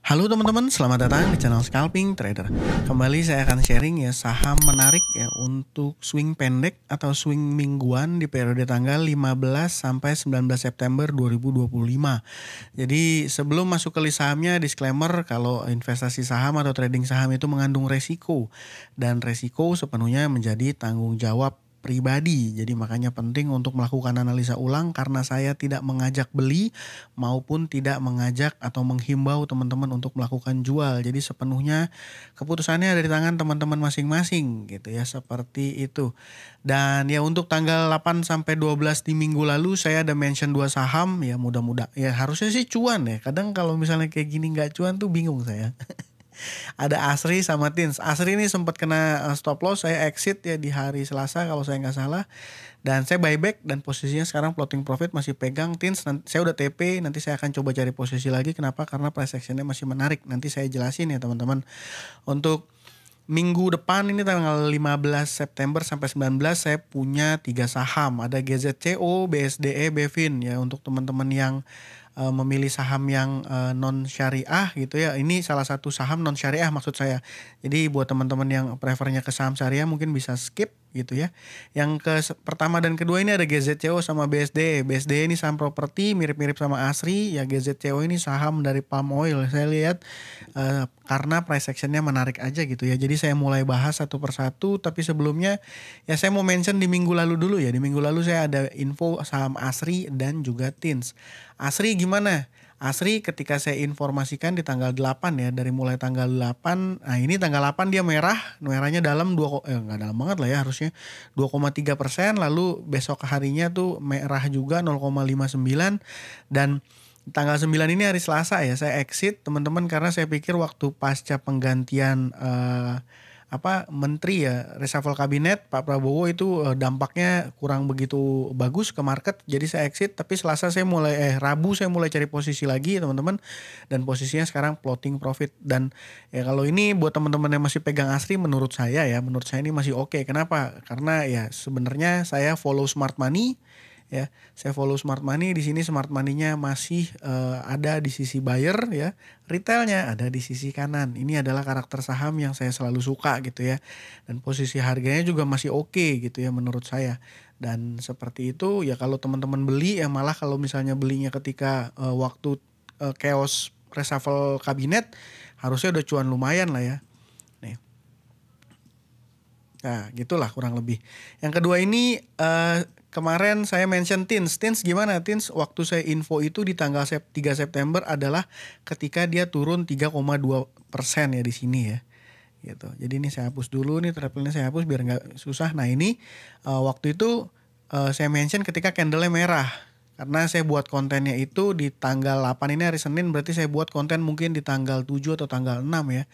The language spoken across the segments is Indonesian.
Halo teman-teman, selamat datang di channel Scalping Trader. Kembali saya akan sharing ya saham menarik ya untuk swing pendek atau swing mingguan di periode tanggal 15 sampai 19 September 2025. Jadi sebelum masuk ke list sahamnya, disclaimer kalau investasi saham atau trading saham itu mengandung resiko dan resiko sepenuhnya menjadi tanggung jawab pribadi. Jadi makanya penting untuk melakukan analisa ulang karena saya tidak mengajak beli maupun tidak mengajak atau menghimbau teman-teman untuk melakukan jual. Jadi sepenuhnya keputusannya ada di tangan teman-teman masing-masing gitu ya, seperti itu. Dan ya untuk tanggal 8 sampai 12 di minggu lalu saya ada mention 2 saham ya, mudah-mudahan ya harusnya sih cuan ya. Kadang kalau misalnya kayak gini nggak cuan tuh bingung saya. Ada Asri sama Tins. Asri ini sempat kena stop loss, saya exit ya di hari Selasa kalau saya nggak salah. Dan saya buyback dan posisinya sekarang floating profit masih pegang. Tins, saya udah TP, nanti saya akan coba cari posisi lagi. Kenapa? Karena price actionnya masih menarik. Nanti saya jelasin ya teman-teman. Untuk minggu depan ini tanggal 15 September sampai 19 saya punya 3 saham. Ada GZCO, BSDE, Bevin ya untuk teman-teman yang memilih saham yang non syariah gitu ya. Ini salah satu saham non syariah maksud saya. Jadi buat teman-teman yang prefernya ke saham syariah mungkin bisa skip gitu ya. Yang pertama dan kedua ini ada GZCO sama BSD. BSD ini saham properti mirip-mirip sama Asri ya. GZCO ini saham dari palm oil. Saya lihat karena price actionnya menarik aja gitu ya. Jadi saya mulai bahas satu persatu. Tapi sebelumnya ya saya mau mention di minggu lalu dulu ya. Di minggu lalu saya ada info saham Asri dan juga Tins. Asri gimana? Asri ketika saya informasikan di tanggal 8 ya, dari mulai tanggal 8, nah ini tanggal 8 dia merah, merahnya dalam nggak dalam banget lah ya harusnya 2,3%, lalu besok harinya tuh merah juga 0,59 dan tanggal 9 ini hari Selasa ya, saya exit teman-teman karena saya pikir waktu pasca penggantian menteri ya reshuffle kabinet Pak Prabowo itu dampaknya kurang begitu bagus ke market, jadi saya exit. Tapi Selasa saya mulai Rabu saya mulai cari posisi lagi teman-teman dan posisinya sekarang floating profit. Dan ya kalau ini buat teman-teman yang masih pegang Asri menurut saya ini masih oke. Kenapa? Karena ya sebenarnya saya follow smart money ya. Saya follow smart money, di sini smart money-nya masih ada di sisi buyer ya. Retailnya ada di sisi kanan. Ini adalah karakter saham yang saya selalu suka gitu ya. Dan posisi harganya juga masih oke gitu ya menurut saya. Dan seperti itu ya, kalau teman-teman beli ya malah kalau misalnya belinya ketika waktu chaos reshuffle kabinet harusnya udah cuan lumayan lah ya. Nih. Nah, gitulah kurang lebih. Yang kedua ini kemarin saya mention Tins. Tins gimana? Tins waktu saya info itu di tanggal 3 September adalah ketika dia turun 3,2% ya di sini ya. Gitu. Jadi ini saya hapus dulu nih, travelnya saya hapus biar nggak susah. Nah ini waktu itu saya mention ketika candle-nya merah. Karena saya buat kontennya itu di tanggal 8 ini hari Senin, berarti saya buat konten mungkin di tanggal 7 atau tanggal 6 ya.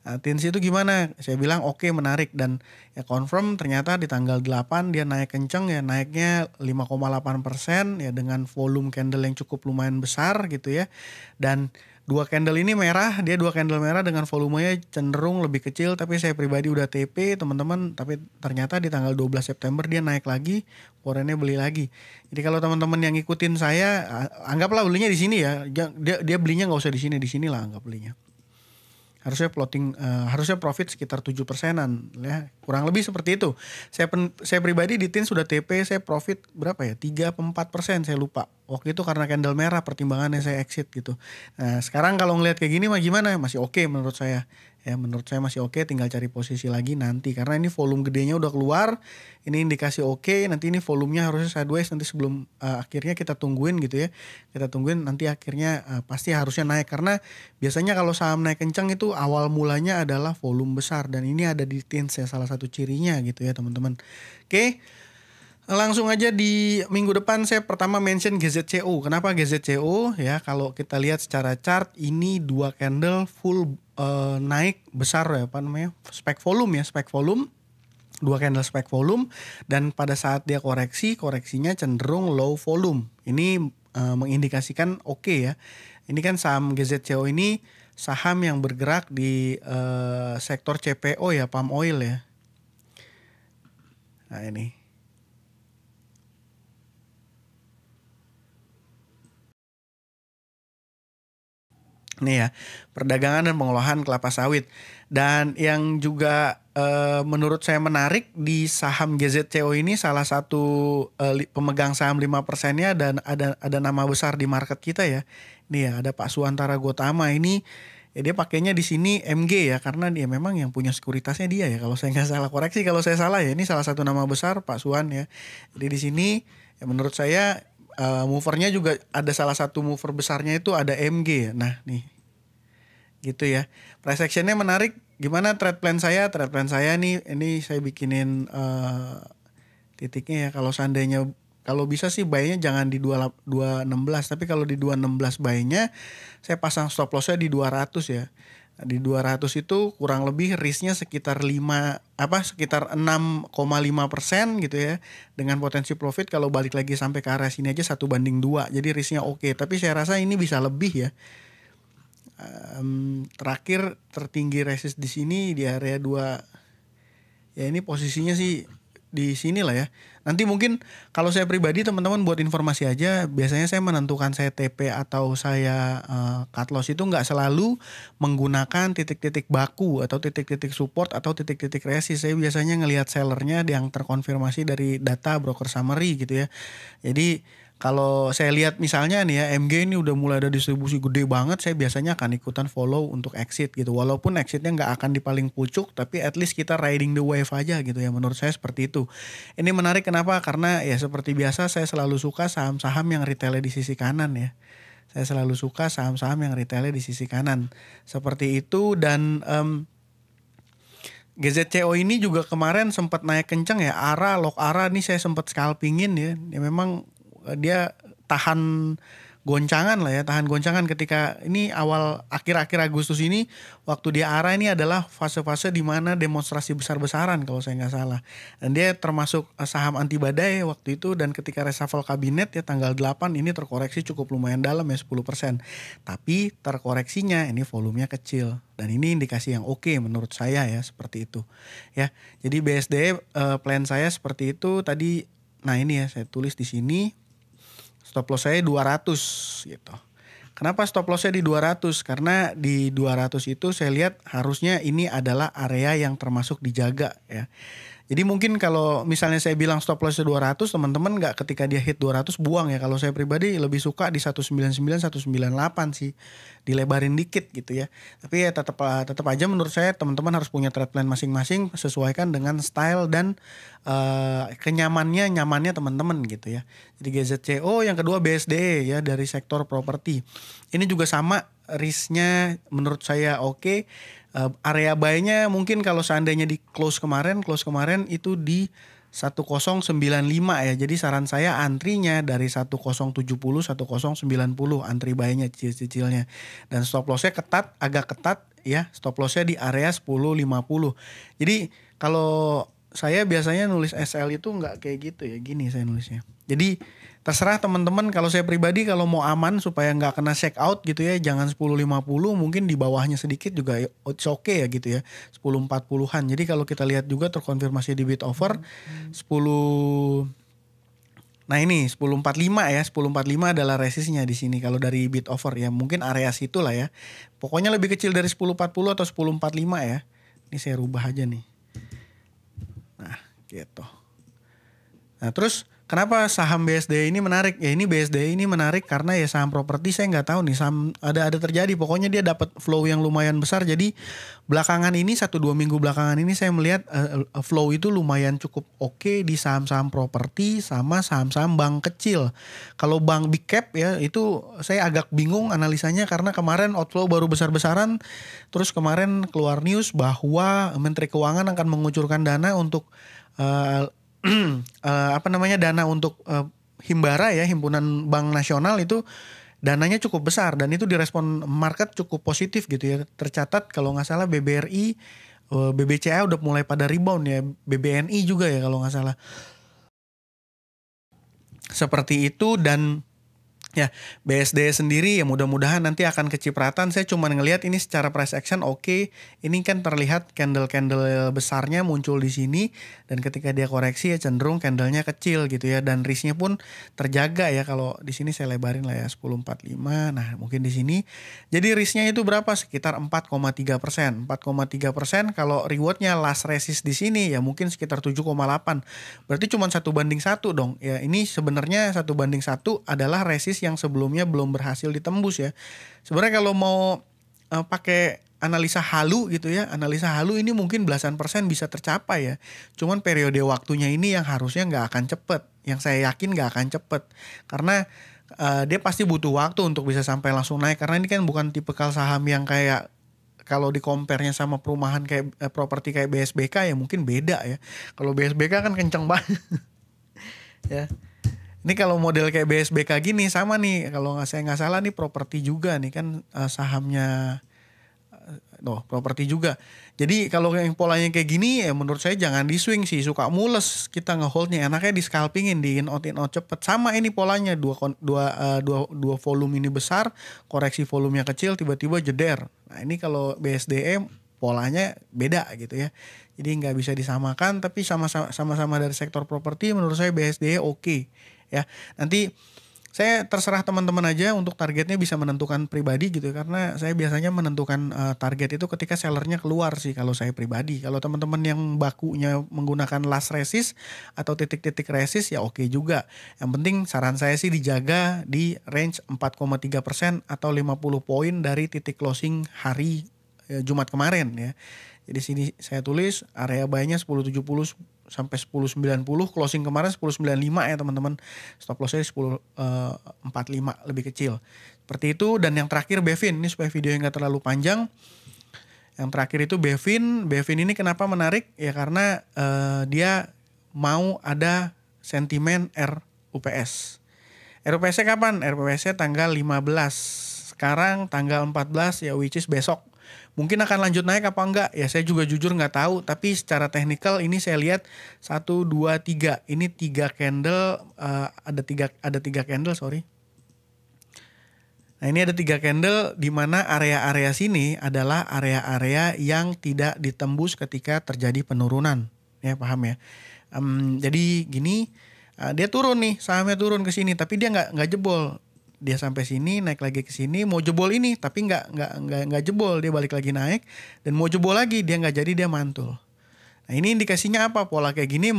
Nah, Tins itu gimana? Saya bilang oke, menarik, dan ya confirm ternyata di tanggal 8 dia naik kenceng ya, naiknya 5,8% ya dengan volume candle yang cukup lumayan besar gitu ya. Dan dua candle ini merah, dia dua candle merah dengan volumenya cenderung lebih kecil, tapi saya pribadi udah TP teman-teman, tapi ternyata di tanggal 12 September dia naik lagi, forennya beli lagi. Jadi kalau teman-teman yang ngikutin saya, anggaplah belinya di sini ya. Dia belinya nggak usah di sini lah anggap belinya. Harusnya profit sekitar 7%-an ya, kurang lebih seperti itu. Saya pribadi di Tins sudah TP, saya profit berapa ya, 3-4% saya lupa waktu itu karena candle merah, pertimbangannya saya exit gitu. Nah sekarang kalau ngelihat kayak gini mah gimana, masih oke menurut saya ya. Menurut saya masih oke, tinggal cari posisi lagi nanti karena ini volume gedenya udah keluar, ini indikasi oke. Nanti ini volumenya harusnya sideways nanti sebelum akhirnya kita tungguin gitu ya, kita tungguin nanti akhirnya pasti harusnya naik, karena biasanya kalau saham naik kencang itu awal mulanya adalah volume besar, dan ini ada di Tins ya, salah satu cirinya gitu ya teman-teman. Oke, langsung aja di minggu depan saya pertama mention GZCO. Kenapa GZCO ya? Kalau kita lihat secara chart ini dua candle full naik besar ya, apa namanya? Spek volume ya, spek volume. Dua candle spek volume, dan pada saat dia koreksinya cenderung low volume. Ini mengindikasikan oke ya. Ini kan saham GZCO ini saham yang bergerak di sektor CPO ya, palm oil ya. Nah ini. Nih ya, perdagangan dan pengolahan kelapa sawit. Dan yang juga menurut saya menarik di saham GZCO ini, salah satu pemegang saham 5%-nya dan ada nama besar di market kita ya. Nih ya, ada Pak Suantara Gotama ini. Ya dia pakainya di sini MG ya, karena dia memang yang punya sekuritasnya dia ya. Kalau saya nggak salah, koreksi kalau saya salah ya. Ini salah satu nama besar Pak Suan ya. Jadi di sini ya menurut saya movernya juga ada, salah satu mover besarnya itu ada MG ya. Nah nih gitu ya. Price actionnya menarik. Gimana trade plan saya? Trade plan saya nih, ini saya bikinin titiknya ya. Kalau seandainya, kalau bisa sih buy-nya jangan di 216, tapi kalau di 216 buy-nya saya pasang stop loss-nya di 200 ya. Di 200 itu kurang lebih risk-nya sekitar sekitar 6,5% gitu ya. Dengan potensi profit kalau balik lagi sampai ke area sini aja 1:2. Jadi risk-nya oke. Tapi saya rasa ini bisa lebih ya. Terakhir tertinggi resist di sini di area 2. Ya ini posisinya sih di sini lah ya. Nanti mungkin kalau saya pribadi, teman-teman buat informasi aja, biasanya saya menentukan saya TP atau saya cut loss itu nggak selalu menggunakan titik-titik baku atau titik-titik support atau titik-titik resist. Saya biasanya ngelihat sellernya yang terkonfirmasi dari data broker summary gitu ya. Jadi kalau saya lihat misalnya nih ya, MG ini udah mulai ada distribusi gede banget, saya biasanya akan ikutan follow untuk exit gitu. Walaupun exitnya nggak akan di paling pucuk, tapi at least kita riding the wave aja gitu ya. Menurut saya seperti itu. Ini menarik kenapa? Karena ya seperti biasa saya selalu suka saham-saham yang retailnya di sisi kanan ya. Saya selalu suka saham-saham yang retailnya di sisi kanan. Seperti itu. Dan GZCO ini juga kemarin sempat naik kenceng ya. Lok ARA nih saya sempat scalpingin ya. Ya memang dia tahan goncangan lah ya, tahan goncangan ketika ini akhir-akhir Agustus ini, waktu dia ARA ini adalah fase-fase di mana demonstrasi besar-besaran kalau saya nggak salah. Dan dia termasuk saham anti badai waktu itu, dan ketika reshuffle kabinet ya tanggal 8 ini terkoreksi cukup lumayan dalam ya 10%. Tapi terkoreksinya ini volumenya kecil, dan ini indikasi yang oke menurut saya ya, seperti itu. Ya, jadi BSD plan saya seperti itu tadi. Nah, ini ya saya tulis di sini. Stop loss saya 200 gitu. Kenapa stop loss-nya di 200? Karena di 200 itu saya lihat harusnya ini adalah area yang termasuk dijaga ya. Jadi mungkin kalau misalnya saya bilang stop loss 200, teman-teman nggak ketika dia hit 200 buang ya. Kalau saya pribadi lebih suka di 199, 198 sih. Dilebarin dikit gitu ya. Tapi ya tetap aja menurut saya teman-teman harus punya trade plan masing-masing, sesuaikan dengan style dan nyamannya teman-teman gitu ya. Jadi GZCO, yang kedua BSD ya dari sektor properti. Ini juga sama, risknya menurut saya oke. Area buy-nya mungkin kalau seandainya di close kemarin itu di 1095 ya. Jadi saran saya antrinya dari 1070 1090 antri buy-nya cicil-cicilnya. Dan stop loss-nya agak ketat ya. Stop loss-nya di area 1050. Jadi kalau saya biasanya nulis SL itu nggak kayak gitu ya. Gini saya nulisnya. Jadi terserah teman-teman, kalau saya pribadi kalau mau aman supaya nggak kena check out gitu ya, jangan 10.50, mungkin di bawahnya sedikit juga it's okay ya gitu ya, 10.40-an. Jadi kalau kita lihat juga terkonfirmasi di bid offer 10. Nah ini 10.45 ya, 10.45 adalah resistnya di sini kalau dari bid offer ya, mungkin area situ lah ya. Pokoknya lebih kecil dari 10.40 atau 10.45 ya. Ini saya rubah aja nih. Nah gitu. Nah terus kenapa saham BSD ini menarik? Ya ini BSD ini menarik karena ya saham properti saya nggak tahu nih, saham ada terjadi. Pokoknya dia dapat flow yang lumayan besar. Jadi belakangan ini 1-2 minggu belakangan ini saya melihat flow itu lumayan cukup oke di saham-saham properti sama saham-saham bank kecil. Kalau bank big cap ya itu saya agak bingung analisanya karena kemarin outflow baru besar-besaran. Terus kemarin keluar news bahwa Menteri Keuangan akan mengucurkan dana untuk dana untuk Himbara ya, Himpunan Bank Nasional, itu dananya cukup besar dan itu direspon market cukup positif gitu ya. Tercatat kalau nggak salah BBRI, BBCA udah mulai pada rebound ya, BBNI juga ya kalau nggak salah. Seperti itu. Dan Ya, BSD sendiri ya mudah-mudahan nanti akan kecipratan. Saya cuma ngelihat ini secara price action oke. Ini kan terlihat candle-candle besarnya muncul di sini, dan ketika dia koreksi ya cenderung candlenya kecil gitu ya, dan risknya pun terjaga ya. Kalau di sini saya lebarin lah ya 10.45. Nah, mungkin di sini. Jadi risknya itu berapa? Sekitar 4,3%. 4,3%, kalau rewardnya last resist di sini ya mungkin sekitar 7,8. Berarti cuma 1:1 dong. Ya, ini sebenarnya 1:1 adalah resist yang sebelumnya belum berhasil ditembus ya. Sebenarnya kalau mau pakai analisa halu gitu ya, analisa halu ini mungkin belasan persen bisa tercapai ya. Cuman periode waktunya ini yang harusnya nggak akan cepet. Yang saya yakin nggak akan cepet. Karena dia pasti butuh waktu untuk bisa sampai langsung naik. Karena ini kan bukan tipikal saham yang kayak kalau di compare-nya sama perumahan kayak properti kayak BSBK ya mungkin beda ya. Kalau BSBK kan kenceng banget ya. Ini kalau model kayak BSBK gini sama nih, kalau saya nggak salah nih properti juga nih kan sahamnya, properti juga. Jadi kalau yang polanya kayak gini ya menurut saya jangan di swing sih, suka mules kita ngeholdnya, enaknya di scalpingin, di in out cepet. Sama ini polanya dua volume ini besar, koreksi volumenya kecil, tiba-tiba jeder. Nah ini kalau BSDM polanya beda gitu ya. Jadi nggak bisa disamakan, tapi sama-sama dari sektor properti menurut saya BSD oke. Ya, nanti saya terserah teman-teman aja untuk targetnya bisa menentukan pribadi gitu, karena saya biasanya menentukan target itu ketika sellernya keluar sih kalau saya pribadi. Kalau teman-teman yang bakunya menggunakan last resist atau titik-titik resist ya oke juga. Yang penting saran saya sih dijaga di range 4,3% atau 50 poin dari titik closing hari Jumat kemarin ya. Jadi sini saya tulis area buy-nya 10.70 sampai 10.90, closing kemarin 10.95 ya teman-teman. Stop loss-nya 10.45 lebih kecil. Seperti itu. Dan yang terakhir Bevin, ini supaya videonya nggak terlalu panjang. Yang terakhir itu Bevin. Bevin ini kenapa menarik? Ya karena dia mau ada sentimen RUPS. RUPS-nya kapan? RUPS-nya tanggal 15. Sekarang tanggal 14 ya, which is besok. Mungkin akan lanjut naik apa enggak? Ya saya juga jujur nggak tahu. Tapi secara teknikal ini saya lihat 1, 2, 3. Ini 3 candle, ada tiga candle sorry. Nah ini ada 3 candle di mana area-area sini adalah area-area yang tidak ditembus ketika terjadi penurunan. Ya paham ya. Jadi gini, dia turun nih, sahamnya turun ke sini, tapi dia nggak jebol. Dia sampai sini, naik lagi ke sini, mau jebol ini, tapi nggak jebol, dia balik lagi naik, dan mau jebol lagi, dia nggak jadi, dia mantul. Nah ini indikasinya apa? Pola kayak gini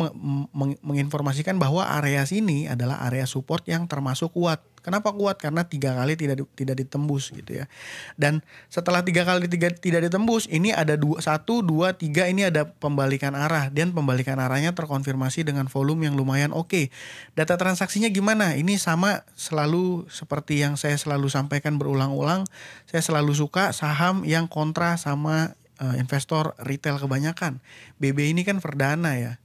menginformasikan bahwa area sini adalah area support yang termasuk kuat. Kenapa kuat? Karena 3 kali tidak ditembus gitu ya. Dan setelah 3 kali tidak ditembus, ini ada 1, 2, 3 ini ada pembalikan arah, dan pembalikan arahnya terkonfirmasi dengan volume yang lumayan oke. Data transaksinya gimana? Ini sama selalu seperti yang saya selalu sampaikan berulang-ulang. Saya selalu suka saham yang kontra sama investor retail kebanyakan. BB ini kan Verdana ya.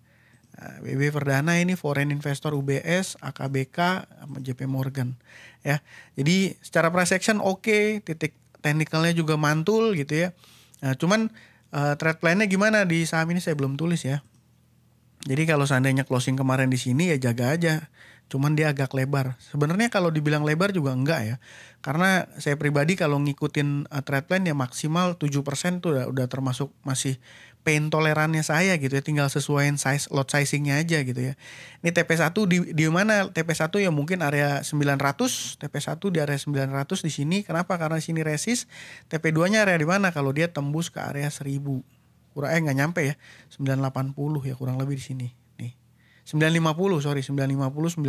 BB Verdana ini foreign investor UBS, AKBK, sama JP Morgan ya. Jadi secara price action oke, titik teknikalnya juga mantul gitu ya. Nah, cuman trade plan-nya gimana di saham ini saya belum tulis ya. Jadi kalau seandainya closing kemarin di sini ya jaga aja. Cuman dia agak lebar. Sebenarnya kalau dibilang lebar juga enggak ya. Karena saya pribadi kalau ngikutin trade plan ya maksimal 7% tuh udah termasuk masih pain tolerannya saya gitu ya. Tinggal sesuaiin size lot sizingnya aja gitu ya. Ini TP1 di mana? TP1 ya mungkin area 900, TP1 di area 900 di sini. Kenapa? Karena di sini resist. TP2-nya area di mana? Kalau dia tembus ke area 1000. Nggak nyampe ya. 980 ya kurang lebih di sini. 950 960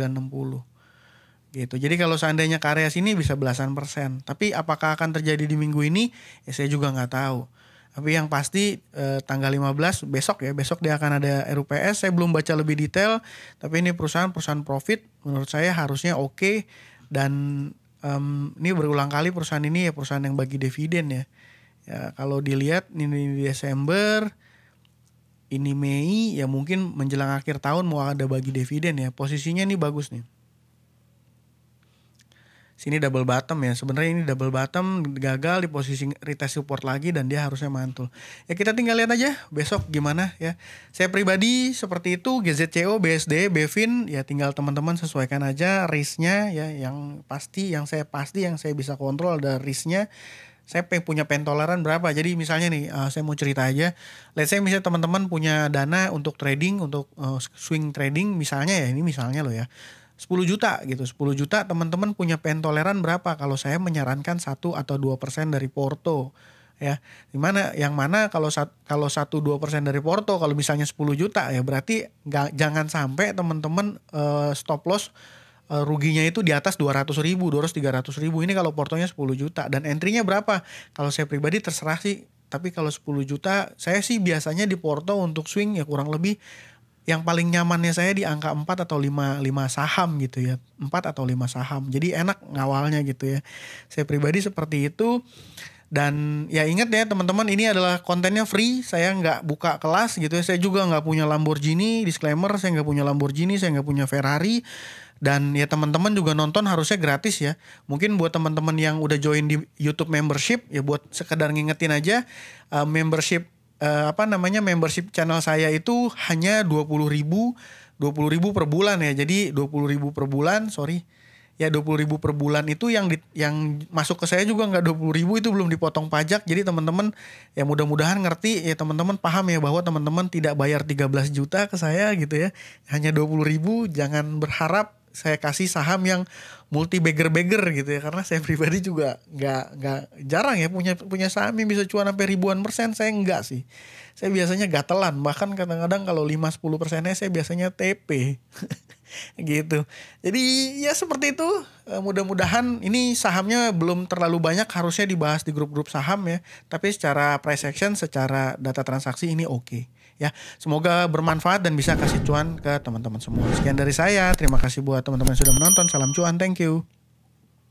gitu. Jadi kalau seandainya ke area sini bisa belasan persen. Tapi apakah akan terjadi di minggu ini? Ya saya juga nggak tahu. Tapi yang pasti tanggal 15 besok ya, besok dia akan ada RUPS. Saya belum baca lebih detail, tapi ini perusahaan profit menurut saya harusnya oke. Dan ini berulang kali perusahaan ini ya perusahaan yang bagi dividen ya. Ya kalau dilihat ini Desember, ini Mei ya mungkin menjelang akhir tahun mau ada bagi dividen ya. Posisinya ini bagus nih. Sini double bottom ya. Sebenarnya ini double bottom, gagal di posisi retest support lagi dan dia harusnya mantul. Ya kita tinggal lihat aja besok gimana ya. Saya pribadi seperti itu, GZCO, BSD, BEVIN ya tinggal teman-teman sesuaikan aja risknya ya, yang saya bisa kontrol ada risknya. Saya punya pentoleran berapa. Jadi misalnya nih saya mau cerita aja. Let's say misalnya teman-teman punya dana untuk trading, untuk swing trading misalnya ya, ini misalnya loh ya. 10 juta gitu. 10 juta teman-teman punya pentoleran berapa? Kalau saya menyarankan 1 atau 2% dari porto ya. Yang mana kalau 1-2% dari porto, kalau misalnya 10 juta ya berarti jangan sampai teman-teman stop loss ruginya itu di atas 200.000, 300.000. Ini kalau portonya 10 juta dan entry-nya berapa? Kalau saya pribadi terserah sih. Tapi kalau 10 juta saya sih biasanya di porto untuk swing ya kurang lebih yang paling nyamannya saya di angka 4 atau 5 saham gitu ya. 4 atau 5 saham. Jadi enak ngawalnya gitu ya. Saya pribadi seperti itu. Dan ya ingat ya teman-teman, ini adalah kontennya free. Saya nggak buka kelas gitu ya. Saya juga nggak punya Lamborghini. Disclaimer, saya nggak punya Lamborghini, saya nggak punya Ferrari. Dan ya teman-teman juga nonton harusnya gratis ya. Mungkin buat teman-teman yang udah join di YouTube membership ya, buat sekedar ngingetin aja, membership channel saya itu hanya 20.000 per bulan ya. Jadi 20.000 per bulan, ya 20.000 per bulan itu yang masuk ke saya juga nggak 20.000, itu belum dipotong pajak. Jadi teman-teman ya mudah-mudahan ngerti ya, teman-teman paham ya bahwa teman-teman tidak bayar 13 juta ke saya gitu ya. Hanya 20.000, jangan berharap saya kasih saham yang multi bagger gitu ya, karena saya pribadi juga nggak jarang ya punya saham yang bisa cuan sampai ribuan persen. Saya enggak sih, saya biasanya gatelan, bahkan kadang-kadang kalau 5-10%-nya saya biasanya TP gitu. Jadi ya seperti itu. Mudah-mudahan ini sahamnya belum terlalu banyak harusnya dibahas di grup-grup saham ya, tapi secara price action, secara data transaksi ini oke. Ya, semoga bermanfaat dan bisa kasih cuan ke teman-teman semua. Sekian dari saya. Terima kasih buat teman-teman yang sudah menonton. Salam cuan, thank you.